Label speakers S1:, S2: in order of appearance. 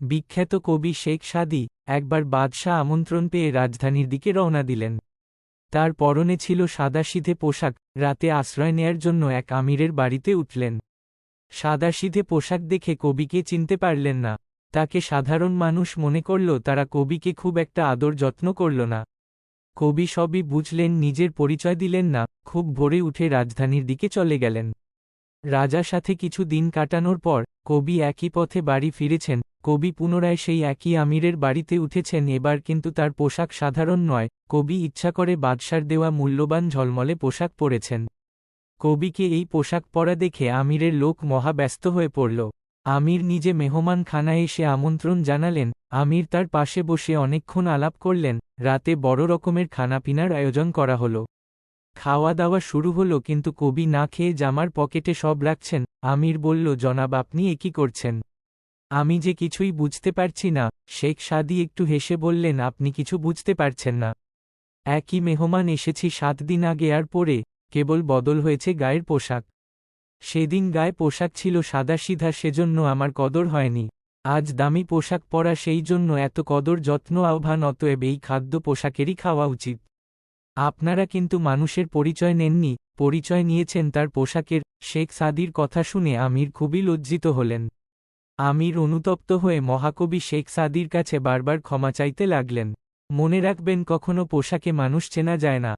S1: বিখ্যাত কবি শেখ সাদী একবার বাদশাহ আমন্ত্রণ পেয়ে রাজধানীর দিকে রওনা দিলেন। তার পরনে ছিল সাদাসিধে পোশাক। রাতে আশ্রয় নেয়ার জন্য এক আমিরের বাড়িতে উঠলেন। সাদাসিধে পোশাক দেখে কবিকে চিনতে পারলেন না। তাকে সাধারণ মানুষ মনে করল, তারা কবিকে খুব একটা আদর যত্ন করল না। কবি সবই বুঝলেন, নিজের পরিচয় দিলেন না। খুব ভোরে উঠে রাজধানীর দিকে চলে গেলেন। রাজার সাথে কিছু দিন কাটানোর পর কবি একই পথে বাড়ি ফিরেছেন। কবি পুনরায় সেই একই আমিরের বাড়িতে উঠেছেন। এবার কিন্তু তার পোশাক সাধারণ নয়। কবি ইচ্ছা করে বাদশার দেওয়া মূল্যবান ঝলমলে পোশাক পরেছেন। কবিকে এই পোশাক পরা দেখে আমিরের লোক মহা ব্যস্ত হয়ে পড়ল। আমির নিজে মেহমান খানায় এসে আমন্ত্রণ জানালেন। আমির তার পাশে বসে অনেকক্ষণ আলাপ করলেন। রাতে বড় রকমের খানাপিনার আয়োজন করা হলো। খাওয়া দাওয়া শুরু হলো, কিন্তু কবি না খেয়ে জামার পকেটে সব রাখছেন। আমির বলল, জনাব, আপনি এ কি করছেন? আমি যে কিছুই বুঝতে পারছি না। শেখ সাদী একটু হেসে বললেন, আপনি কিছু বুঝতে পারছেন না? একই মেহমান এসেছি 7 দিন আগে, আর পরে কেবল বদল হয়েছে গায়ের পোশাক। সেদিন গায়ে পোশাক ছিল সাদাসিধা, সেজন্য আমার কদর হয়নি। আজ দামি পোশাক পরা, সেই জন্য এত কদর যত্ন আহ্বান। অতএব এই খাদ্য পোশাকেরই খাওয়া উচিত। আপনারা কিন্তু মানুষের পরিচয় নেননি, পরিচয় নিয়েছেন তার পোশাকের। শেখ সাদীর কথা শুনে আমির খুবই লজ্জিত হলেন। আমির অনুতপ্ত হয়ে মহাকবি শেখ সাদীর কাছে বারবার ক্ষমা চাইতে লাগলেন। মনে রাখবেন, কখনো পোশাকে মানুষ চেনা যায় না।